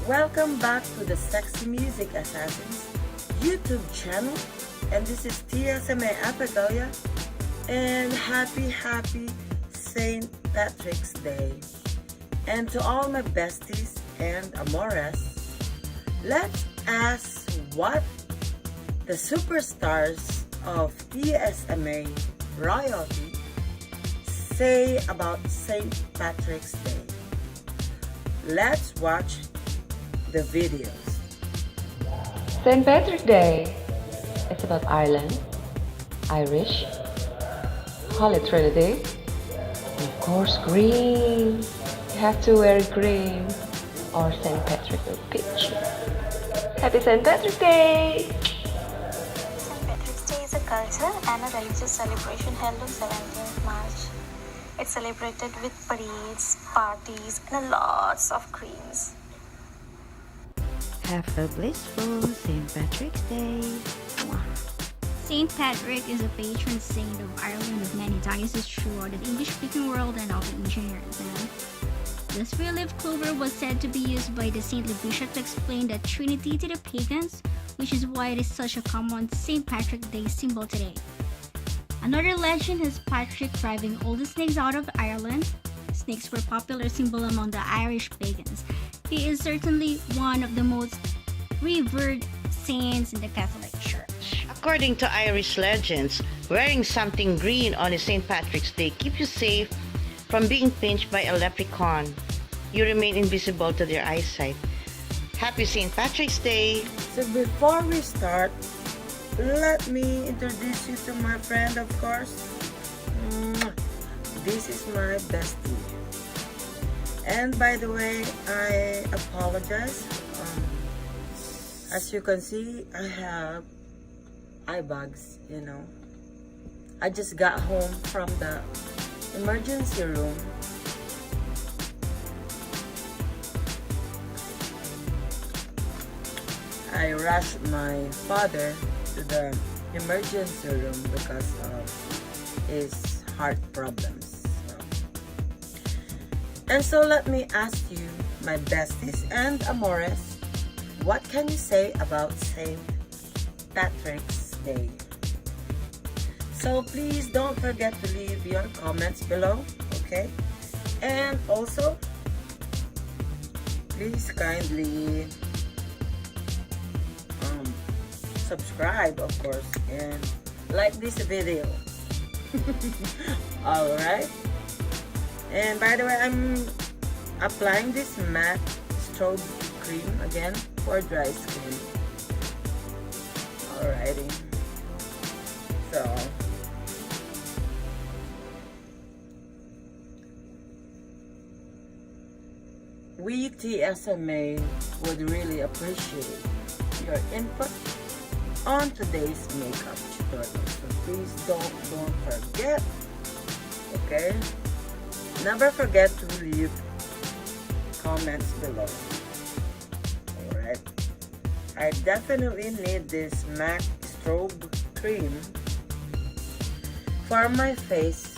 Welcome back to the Sexy Music Assassins YouTube channel, and this is Tia sa may Apagalia, and happy St. Patrick's Day. And to all my besties and amores, let's ask what the superstars of TSMA royalty say about St. Patrick's Day. Let's watch the videos. St. Patrick's Day. It's about Ireland, Irish, Holy Trinity, and of course green. You have to wear green or St. Patrick will pitch. Happy St. Patrick's Day! St. Patrick's Day is a cultural and a religious celebration held on 17th March. It's celebrated with parades, parties, and lots of creams. Have a blissful St. Patrick's Day. Saint Patrick is a patron saint of Ireland of many dioceses throughout the English-speaking world and of the ancient Ireland. The three-leaf clover was said to be used by the saintly bishop to explain the Trinity to the pagans, which is why it is such a common St. Patrick's Day symbol today. Another legend has Patrick driving all the snakes out of Ireland. Snakes were a popular symbol among the Irish pagans. He is certainly one of the most revered saints in the Catholic Church. According to Irish legends, wearing something green on a St. Patrick's Day keeps you safe from being pinched by a leprechaun. You remain invisible to their eyesight. Happy St. Patrick's Day! So before we start, let me introduce you to my friend, of course. This is my bestie. And by the way, I apologize. As you can see, I have eye bags, I just got home from the emergency room. I rushed my father to the emergency room because of his heart problems. And so let me ask you, my besties and amores, what can you say about St. Patrick's Day? So please don't forget to leave your comments below, okay? And also, please kindly subscribe, of course, and like this video. Alright? And by the way, I'm applying this matte strobe cream again for dry skin. Alrighty. So we TSMA would really appreciate your input on today's makeup tutorial. So please don't forget, okay? Never forget to leave comments below. Alright. I definitely need this MAC strobe cream for my face.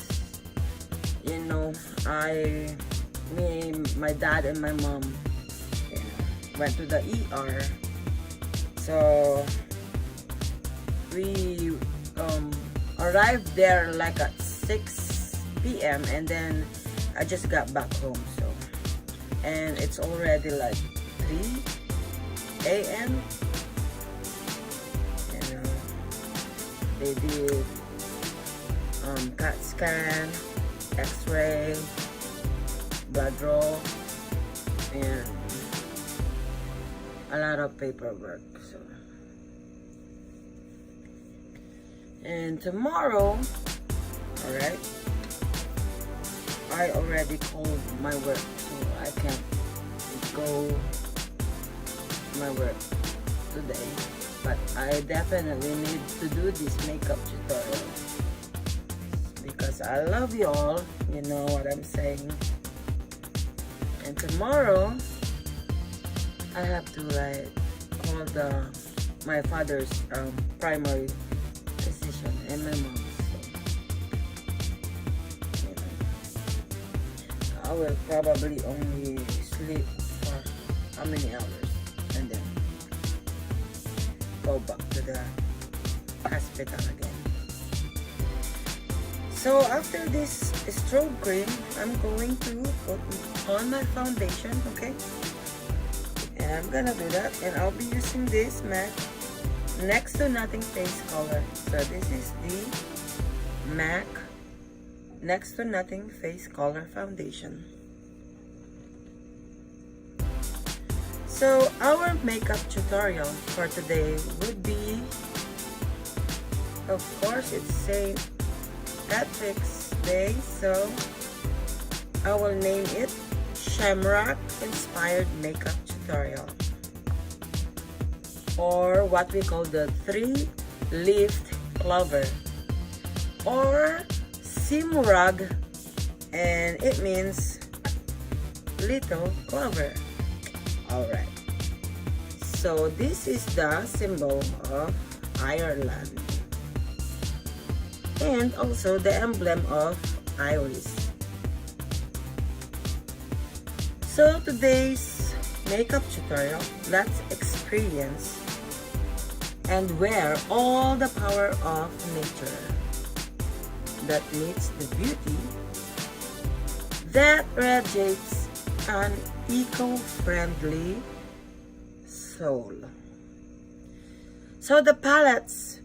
My dad and my mom went to the ER. So we arrived there like at 6 p.m. and then I just got back home, and it's already like 3 a.m. They did CAT scan, x-ray, blood draw, and a lot of paperwork. And tomorrow, alright, I already called my work, so I can't go to my work today. But I definitely need to do this makeup tutorial because I love you all, you know what I'm saying. And tomorrow, I have to call my father's primary physician and my mom. So, I will probably only sleep for how many hours, and then go back to the hospital again. So after this strobe cream, I'm going to put on my foundation, okay? And I'm gonna do that, and I'll be using this MAC Next to Nothing Face Color. So this is the MAC Next to Nothing Face Color Foundation. So our makeup tutorial for today would be, of course, it's St. Patrick's Day, so I will name it Shamrock Inspired Makeup Tutorial, or what we call the 3-leafed clover, or Simurag, and it means little clover. Alright, so this is the symbol of Ireland, and also the emblem of Iris. So today's makeup tutorial, let's experience and wear all the power of nature that meets the beauty that radiates an eco-friendly soul. So the palettes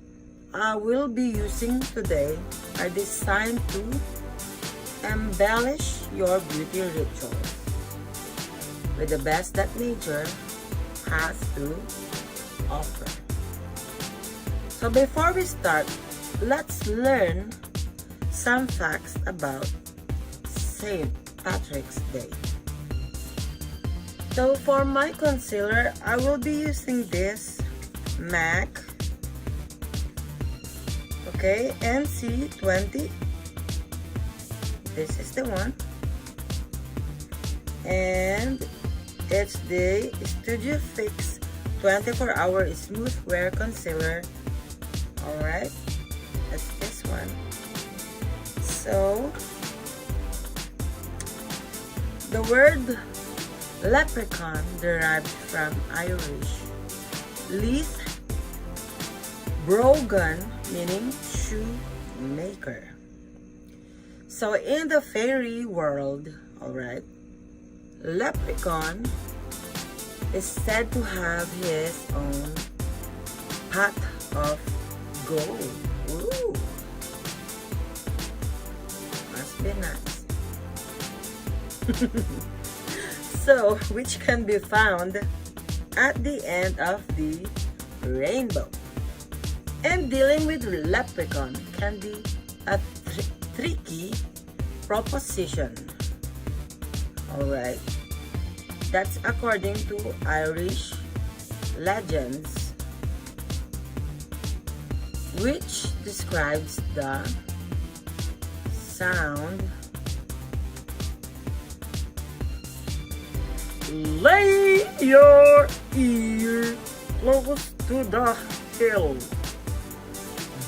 I will be using today are designed to embellish your beauty rituals with the best that nature has to offer. So before we start, let's learn some facts about St. Patrick's Day. So for my concealer, I will be using this MAC, okay, NC20. This is the one, and it's the Studio Fix 24-hour smooth wear concealer. Alright, that's this one. So the word leprechaun derived from Irish Leith brogan, meaning shoemaker. So in the fairy world, alright, leprechaun is said to have his own pot of gold. Ooh, must be nice. So, which can be found at the end of the rainbow. And dealing with leprechaun can be a tricky proposition. Alright, that's according to Irish legends, which describes the sound. Lay your ear close to the hill.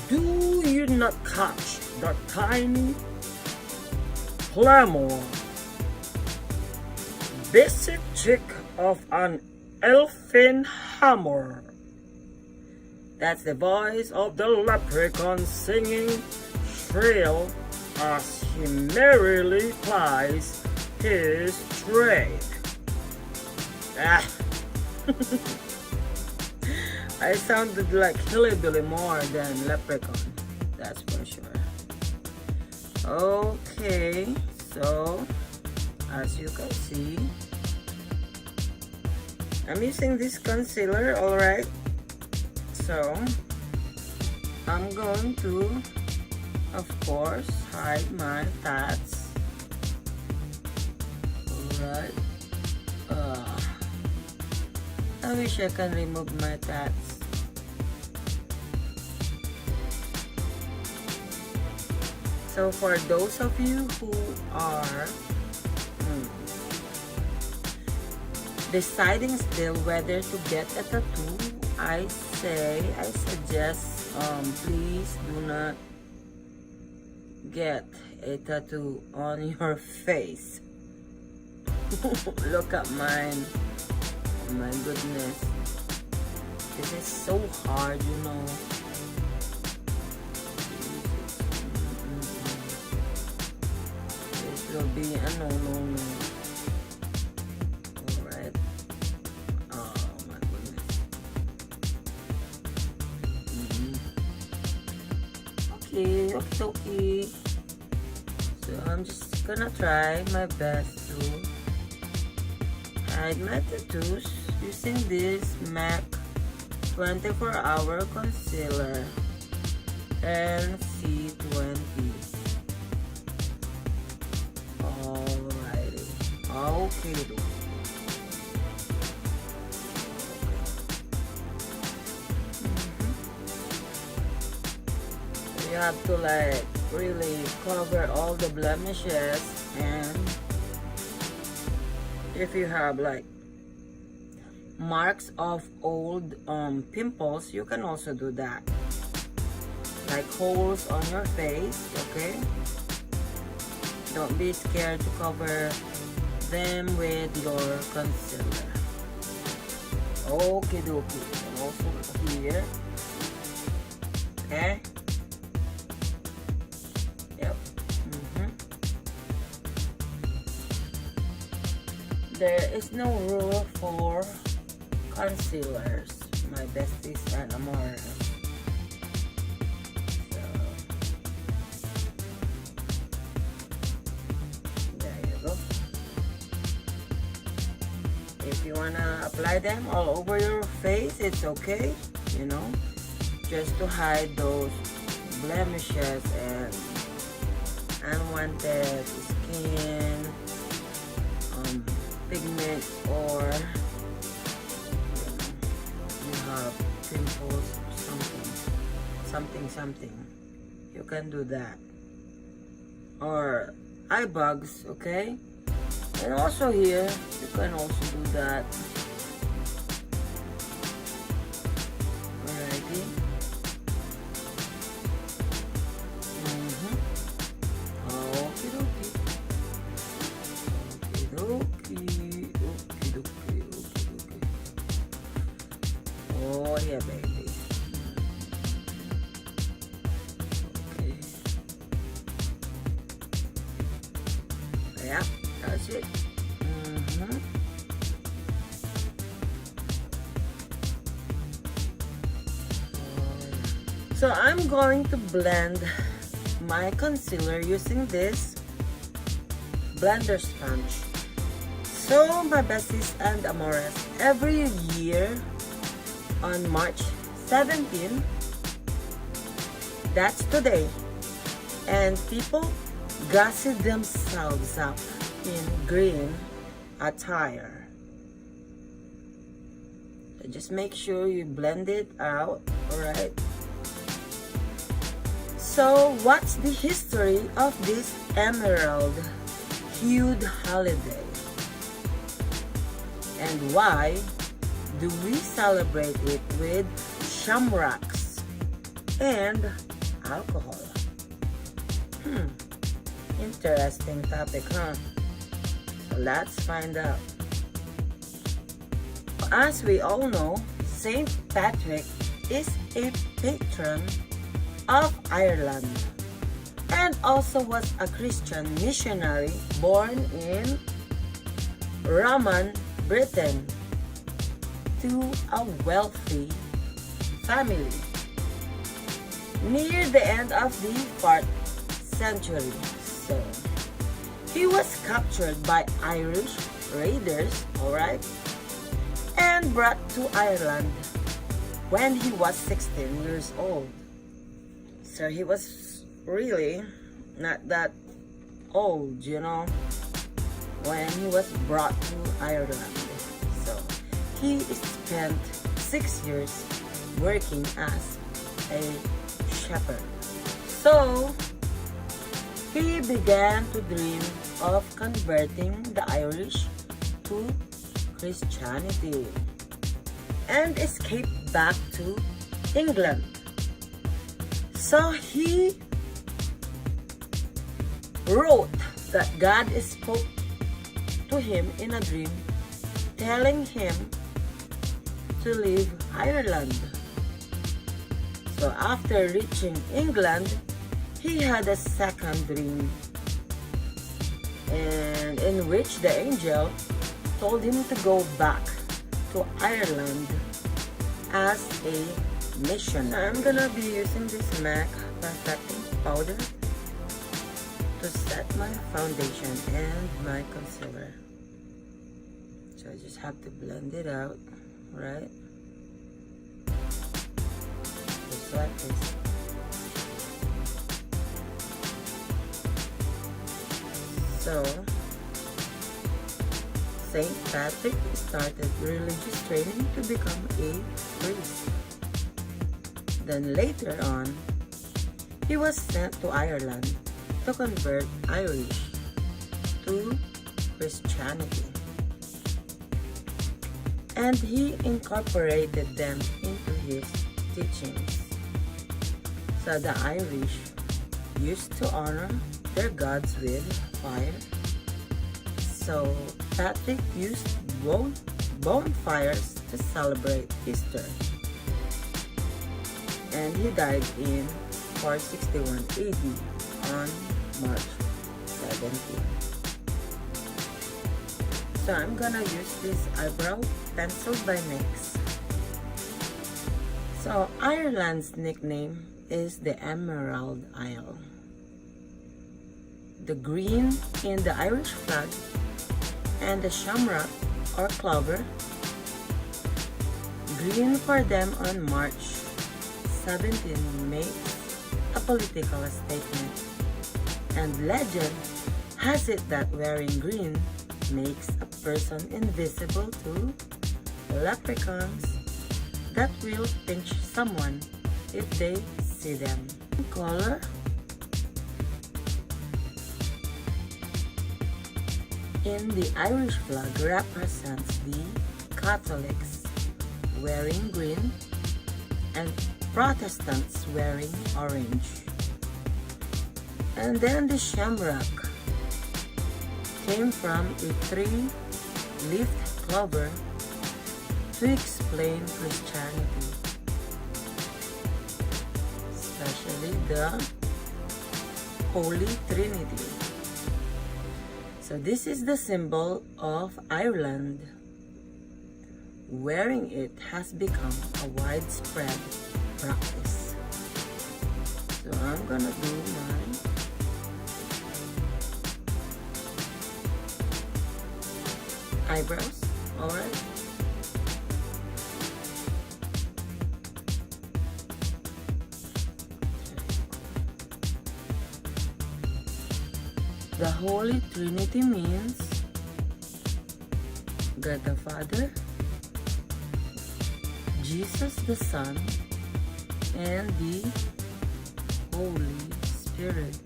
Do you not catch the tiny clamor, basic trick of an elfin hammer? That's the voice of the leprechaun singing shrill as he merrily plies his trade. I sounded like hillbilly more than leprechaun, that's for sure. Okay, so as you can see, I'm using this concealer, alright. So I'm going to, of course, hide my tats. Alright. I wish I can remove my tats. So for those of you who are deciding still whether to get a tattoo, I suggest please do not get a tattoo on your face. Look at mine. Oh my goodness. This is so hard, you know. This will be a no. Alright. Oh my goodness. Okay. So I'm just gonna try my best to hide my tattoos using this MAC 24-hour concealer and C20. Alrighty. Okay. You have to like really cover all the blemishes, and if you have like marks of old pimples, you can also do that, like holes on your face. Okay, don't be scared to cover them with your concealer. Okay, and also here. Okay. There is no rule for concealers, my besties and amores. So, there you go. If you wanna apply them all over your face, it's okay, you know, just to hide those blemishes and unwanted skin, pigments, or you have pimples or something. You can do that, or eye bags. Okay, and also here you can also do that. Alrighty. Oh yeah, baby. Okay. Yeah, that's it. So I'm going to blend my concealer using this blender sponge. So my besties and amores, every year on March 17, that's today, and people gossip themselves up in green attire. So just make sure you blend it out, alright? So what's the history of this emerald hued holiday? And why do we celebrate it with shamrocks and alcohol? Interesting topic, huh? So let's find out. As we all know, Saint Patrick is a patron of Ireland and also was a Christian missionary born in Roman Britain to a wealthy family near the end of the 4th century. So he was captured by Irish raiders, alright, and brought to Ireland when he was 16 years old. So he was really not that old, you know, when he was brought to Ireland. So he spent 6 years working as a shepherd. So he began to dream of converting the Irish to Christianity and escaped back to England. So he wrote that God spoke to him in a dream, telling him to leave Ireland. So after reaching England, he had a second dream, and in which the angel told him to go back to Ireland as a missionary. I'm gonna be using this MAC perfecting powder to set my foundation and my concealer. So I just have to blend it out, right? Just like this. So, Saint Patrick started religious training to become a priest. Then later on, he was sent to Ireland to convert Irish to Christianity. And he incorporated them into his teachings. So the Irish used to honor their gods with fire. So Patrick used bonfires to celebrate Easter. And he died in 461 AD on March 17. So I'm gonna use this eyebrow pencil by NYX. So Ireland's nickname is the Emerald Isle. The green in the Irish flag and the shamrock or clover, green for them on March 17 makes a political statement, and legend has it that wearing green makes a person invisible to leprechauns that will pinch someone if they see them. Color in the Irish flag represents the Catholics wearing green and Protestants wearing orange. And then the shamrock came from a three-leafed clover to explain Christianity, especially the Holy Trinity. So this is the symbol of Ireland. Wearing it has become a widespread practice. So I'm gonna do my eyebrows, alright? The Holy Trinity means God the Father, Jesus the Son, and the Holy Spirit.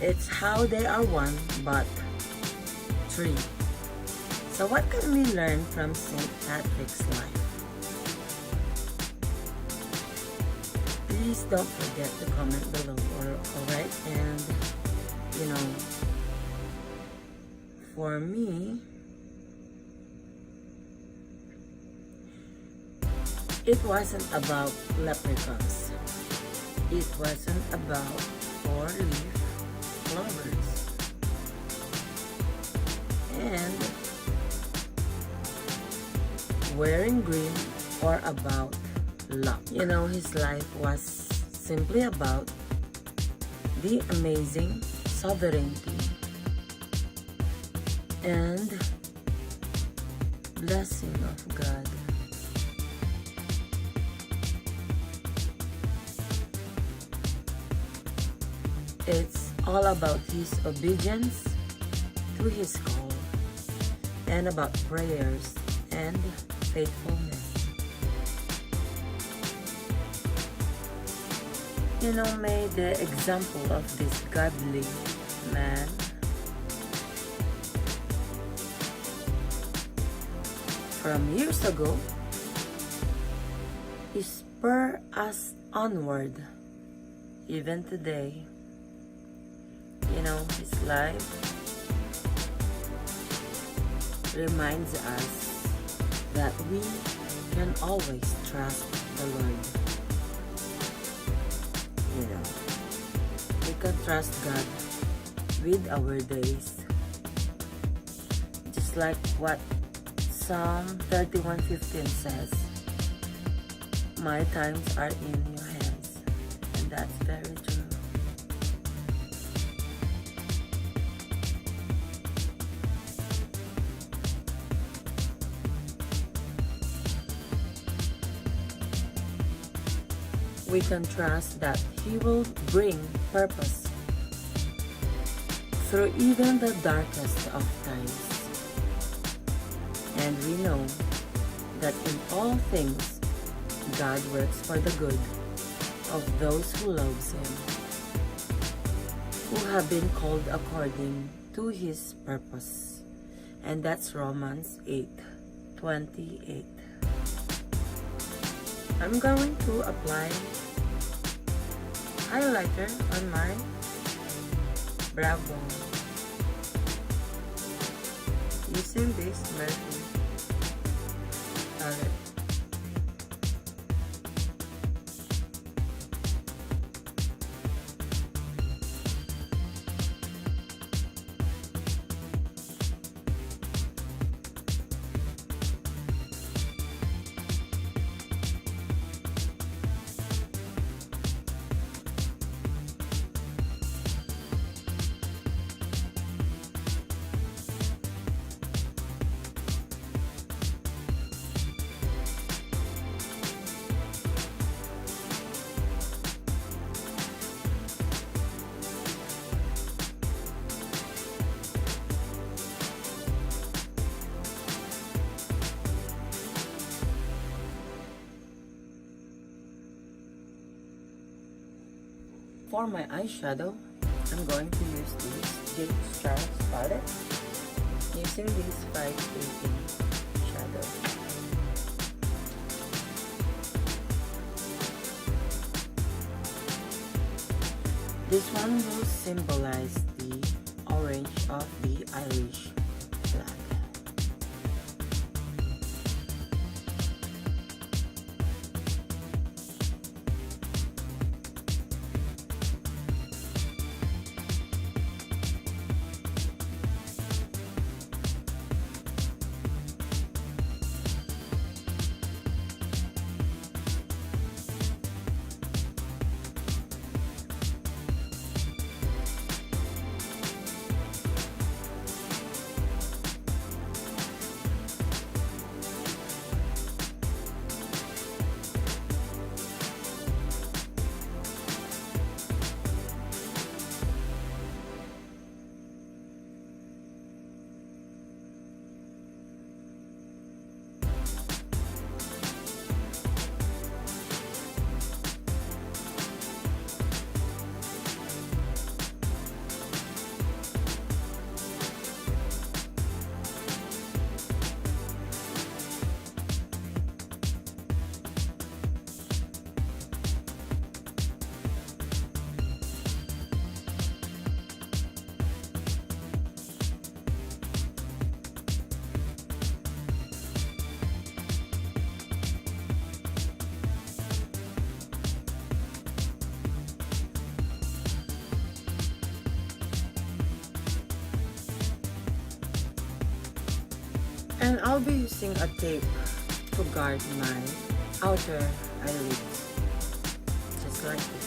It's how they are one but three. So what can we learn from St. Patrick's life? Please don't forget to comment below, alright? And you know, for me, it wasn't about leprechauns. It wasn't about four-leaf clovers. And wearing green or about luck. You know, his life was simply about the amazing sovereignty and blessing of God. It's all about his obedience to his call and about prayers and faithfulness. You know, may the example of this godly man from years ago spur us onward even today. his life reminds us that we can always trust the Lord. We can trust God with our days. Just like what Psalm 31:15 says, my times are in your hands. And that's very true. We can trust that He will bring purpose through even the darkest of times. And we know that in all things, God works for the good of those who loves Him, who have been called according to His purpose. And that's Romans 8:28. I'm going to apply highlighter on my brow bone using this Morphe palette. For my eyeshadow, I'm going to use this James Charles palette using this 518 shadow. This one will symbolize the orange of the Irish flag. And I'll be using a tape to guard my outer eyelids, just like this.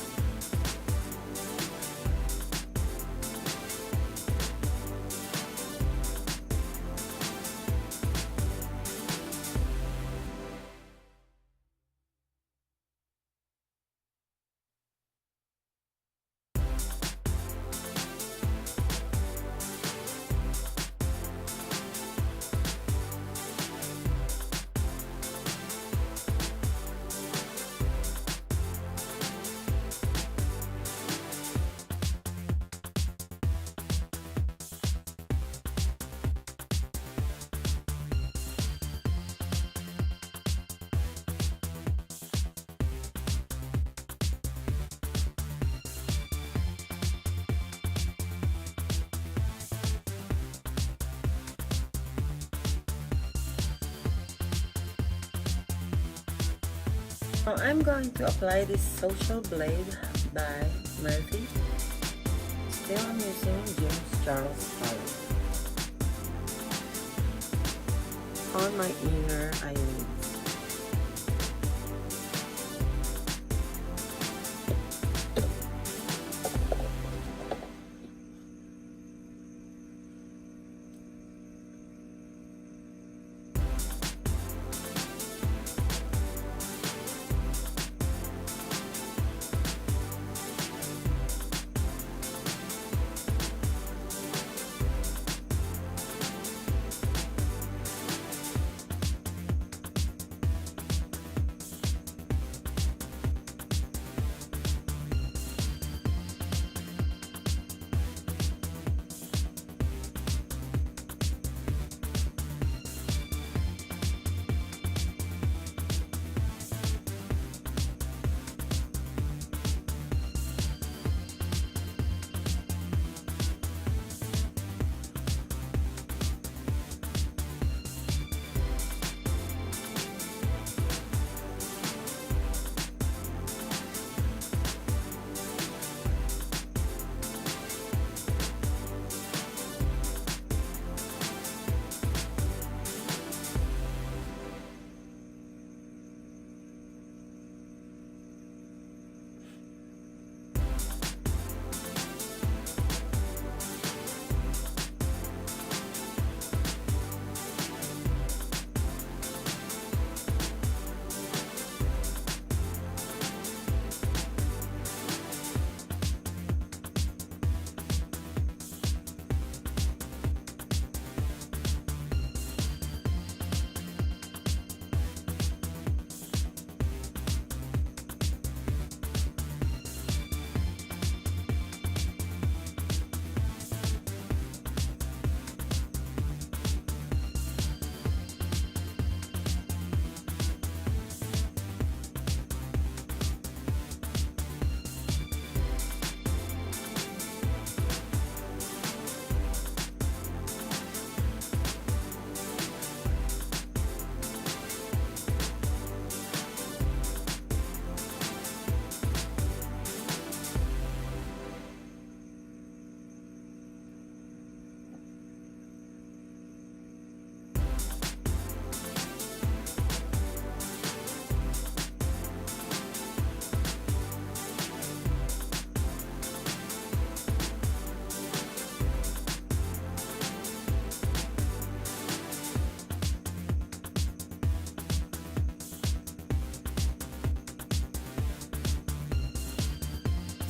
Now I'm going to apply this Social Blade by Morphe. Still I'm using James Charles palette on my inner eyelids.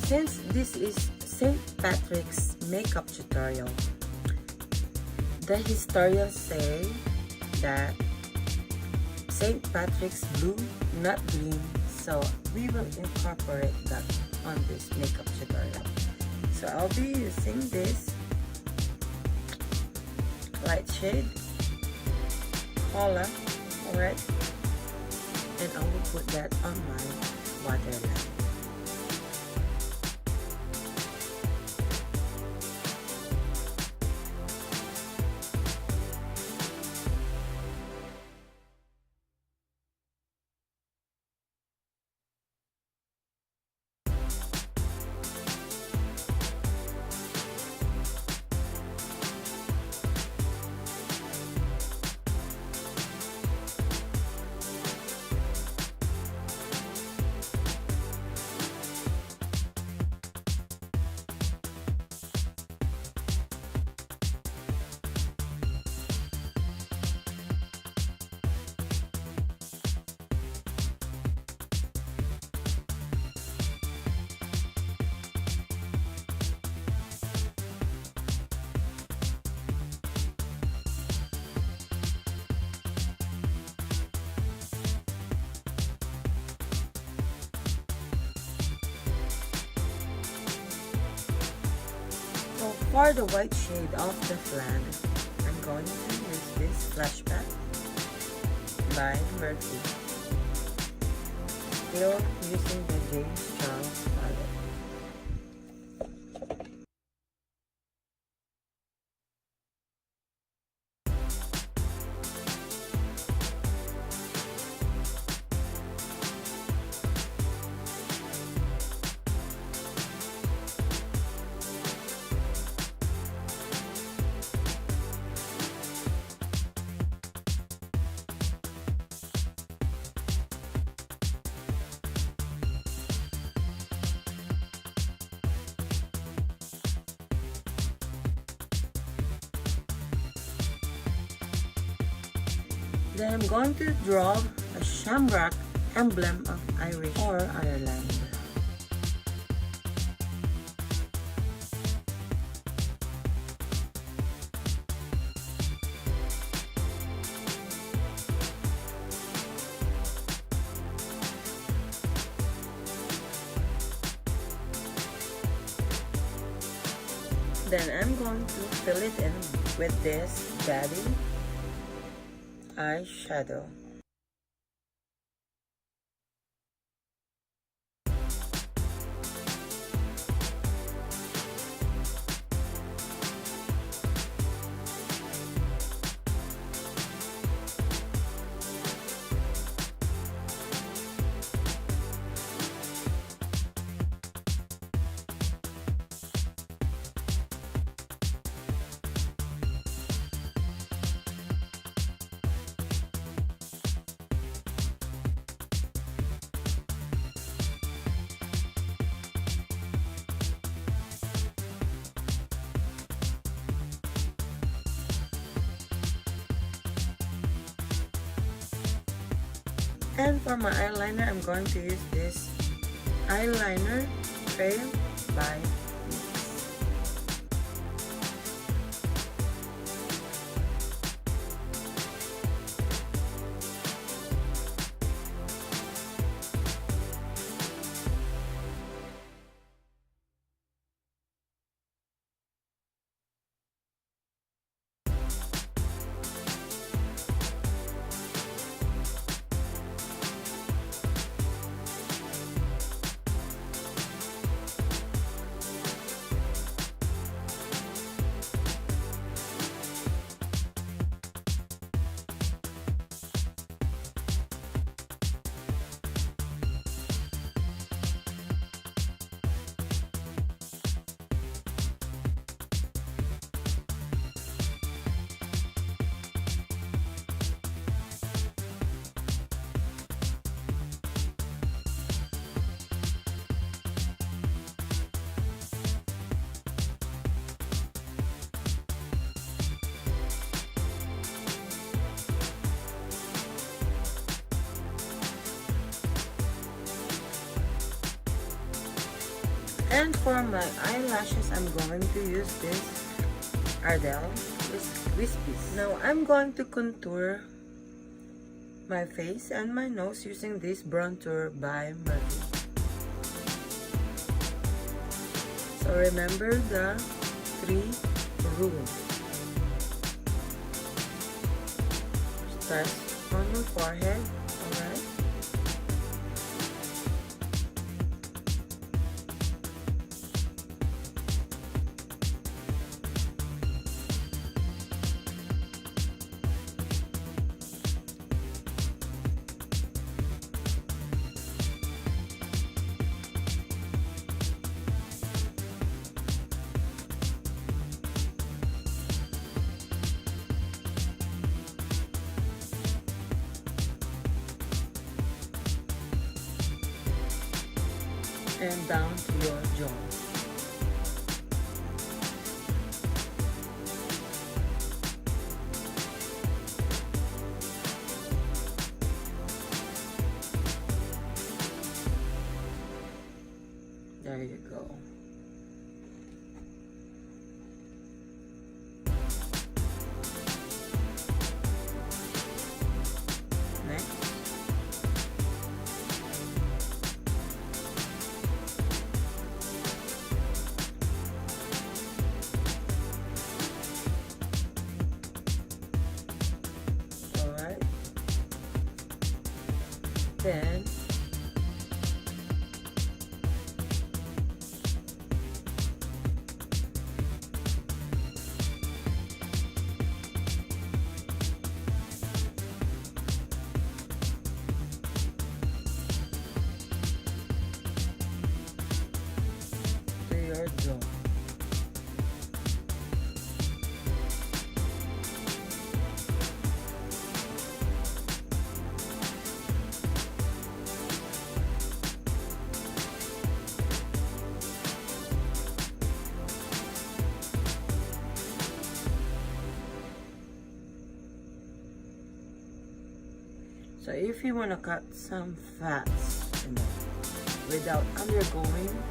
Since this is St. Patrick's makeup tutorial, the historians say that St. Patrick's blue, not green, so we will incorporate that on this makeup tutorial. So I'll be using this light shade, Cola, alright, and I will put that on my waterline. So for the white shade of the flan, I'm going to use this flashback by Morphe. Still using the James Charles palette. Then I'm going to draw a Shamrock emblem of Irish or Ireland. Then I'm going to fill it in with this Daddy eyeshadow. And for my eyeliner, I'm going to use this eyeliner tray by And for my eyelashes, I'm going to use this Ardell Wispies. Now I'm going to contour my face and my nose using this Brontour by Morphe. So remember the 3 rules. Start on your forehead, alright? And down to your jaw. There you go. Next. Then to your jaw. So if you want to cut some fats, without undergoing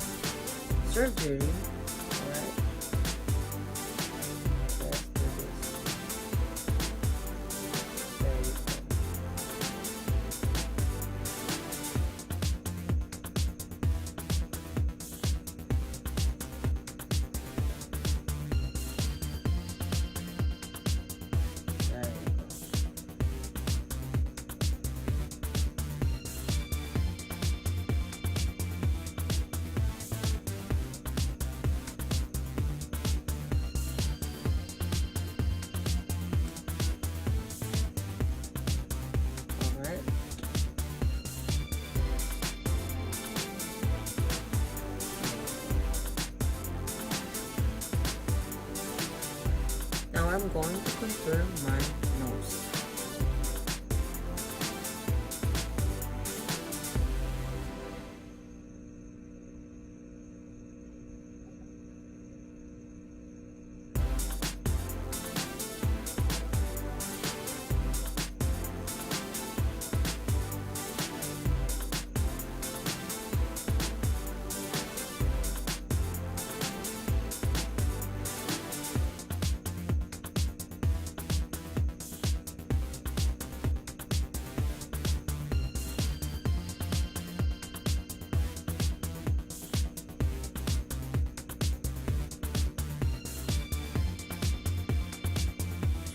surgery, alright, let's do this. There you go. There you go. Alright. Now I'm going to contour my nose.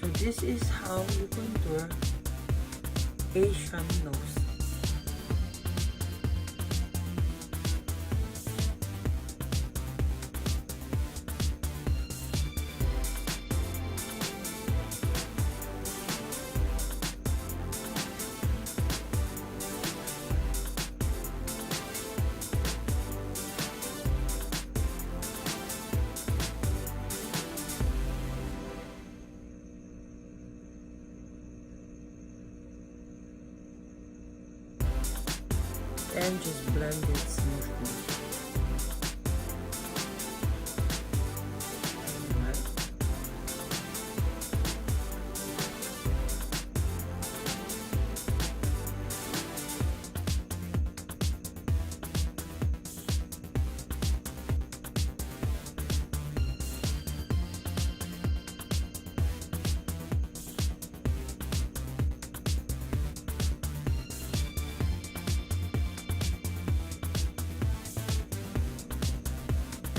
So this is how you contour Asian nose. And just blend it smoothly. Alright.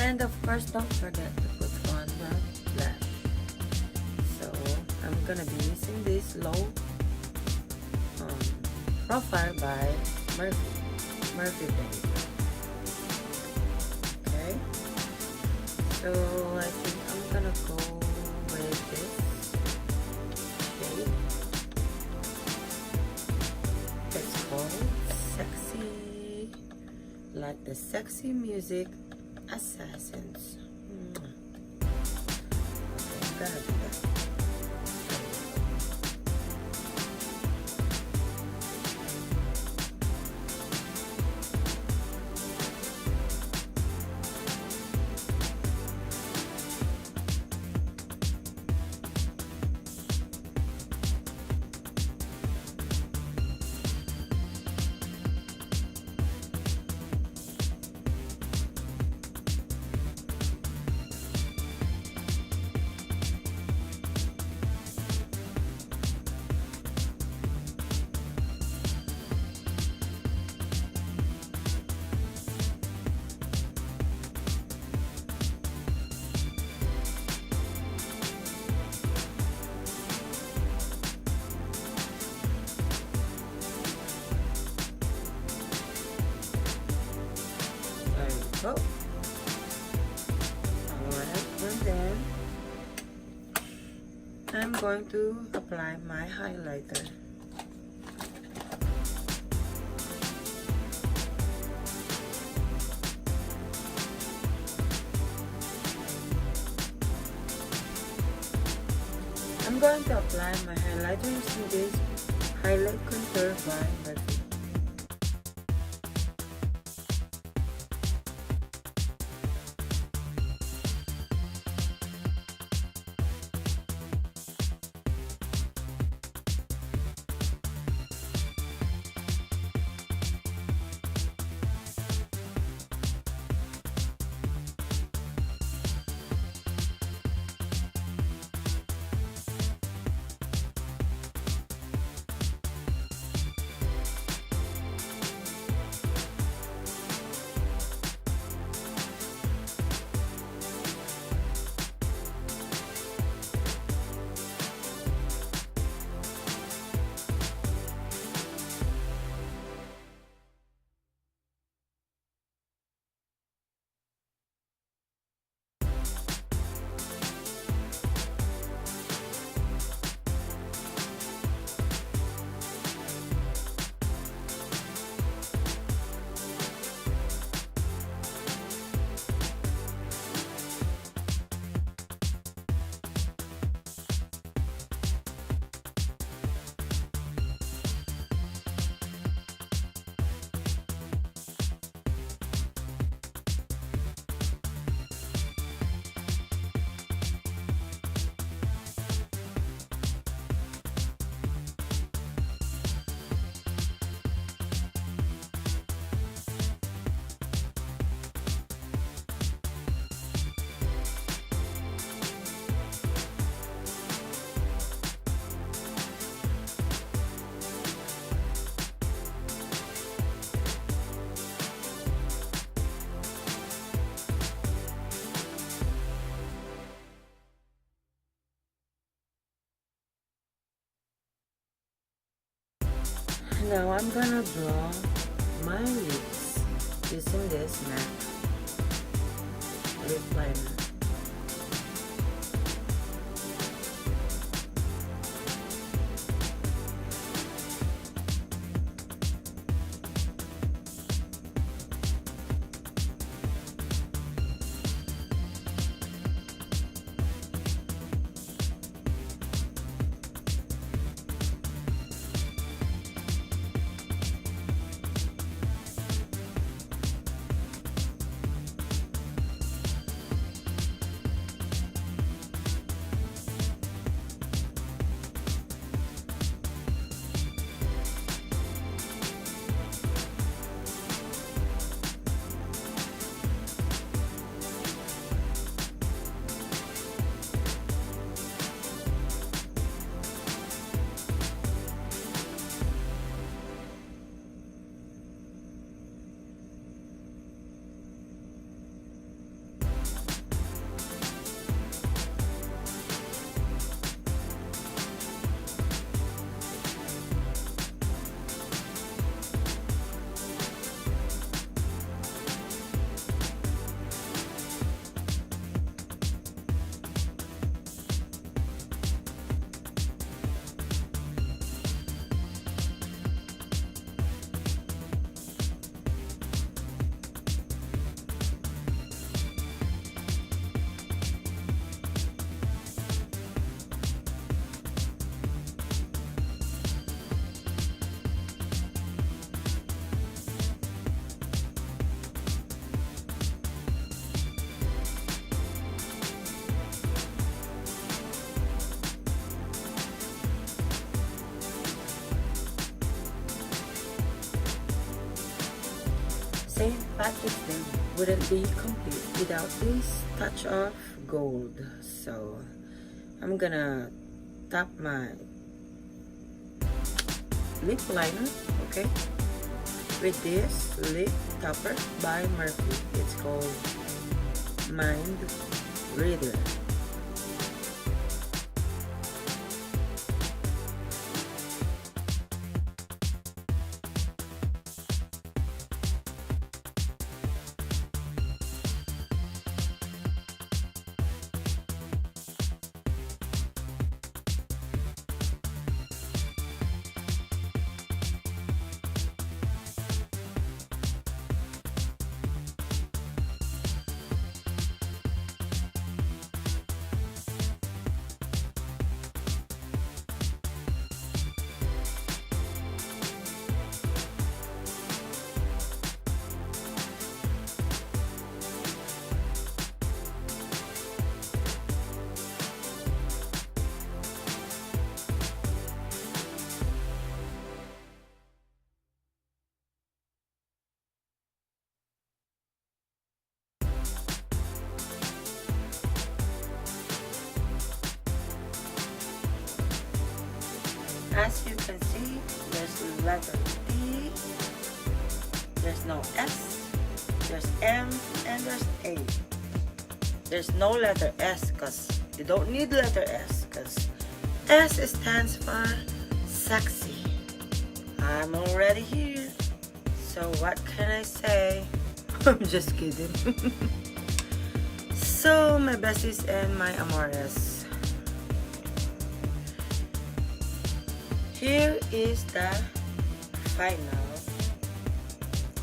And of course, don't forget to put on the blush. So I'm gonna be using this low profile by Morphe Babe. Okay. So I think I'm gonna go with this shade. It's called Sexy, like the sexy music. Assassins. Okay, I'm gonna do that. Go. Alright, and then I'm going to apply my highlighter. I'm going to apply my highlighter using this highlight contour by Morphe. Now I'm gonna draw my lips using this MAC lip liner. St. Patrick's Day wouldn't be complete without this touch of gold. So I'm gonna tap my lip liner, okay, with this lip topper by Morphe. It's called Mind Reader. As you can see, there's letter T, there's no S, there's M, and there's A. There's no letter S because you don't need letter S because S stands for sexy. I'm already here, so what can I say? I'm just kidding. So my besties and my amores, here is the final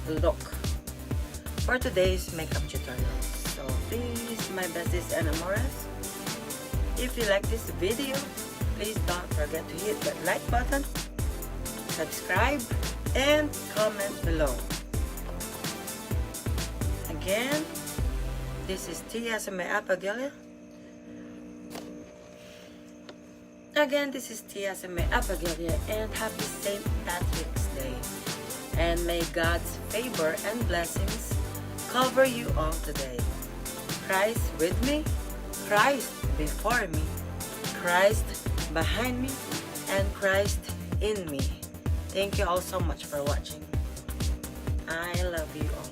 look for today's makeup tutorial. So please, my besties and amores, if you like this video, please don't forget to hit that like button, subscribe, and comment below. Again, this is Tia sa may apagalia. Again, this is Tia sa may apagalia, and happy St. Patrick's Day. And may God's favor and blessings cover you all today. Christ with me, Christ before me, Christ behind me, and Christ in me. Thank you all so much for watching. I love you all.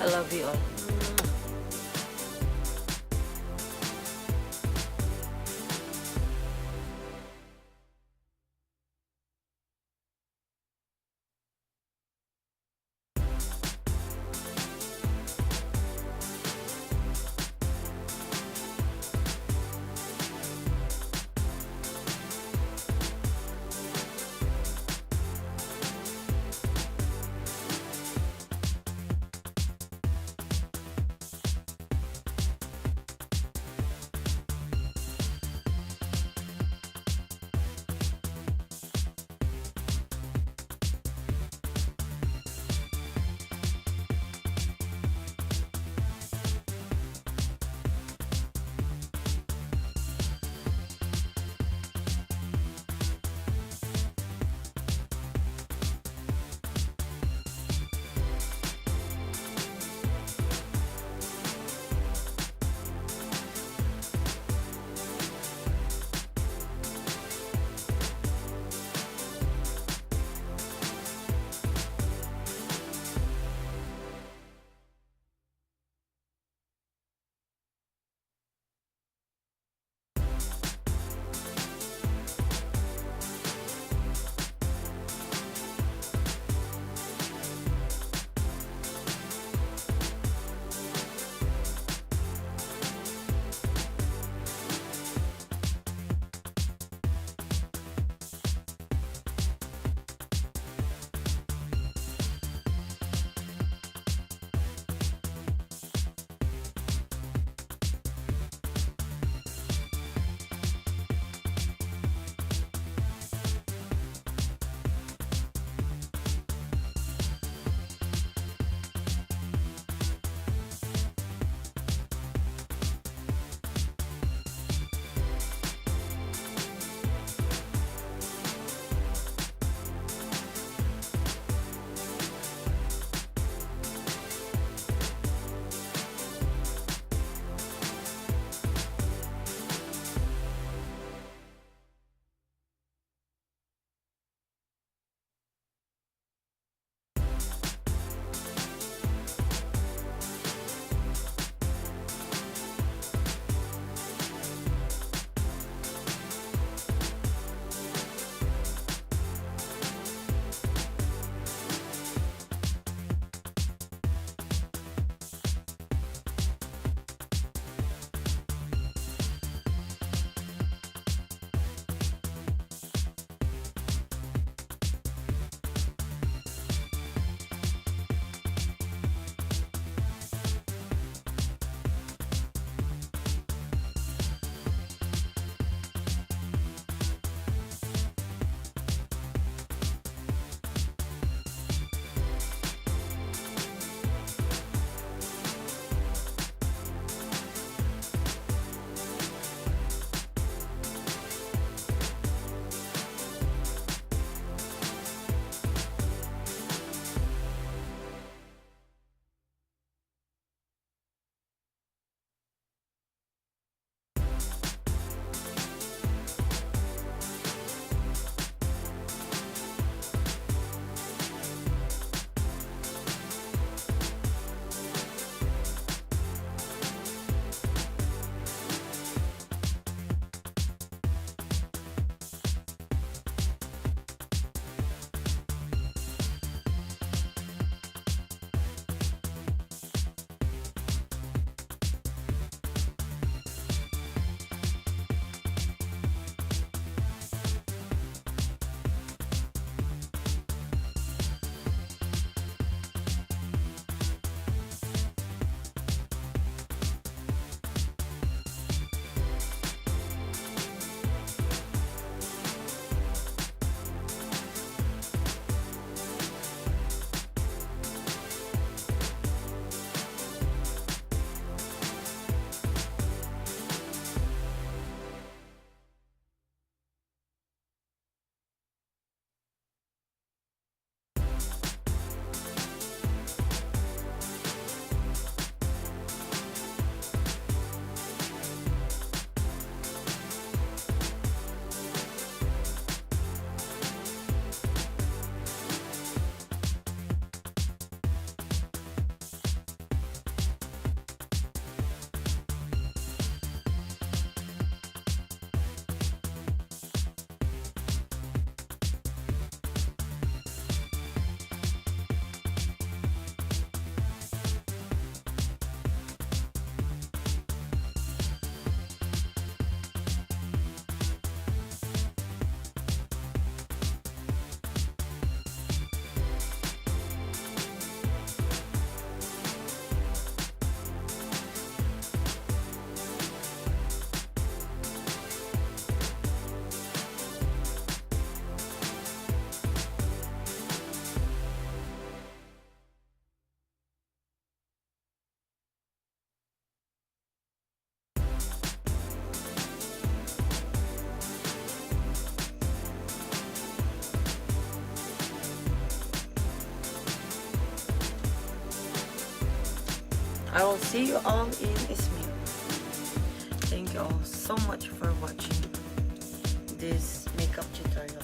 I love you all. I will see you all in Ismi. Thank you all so much for watching this makeup tutorial.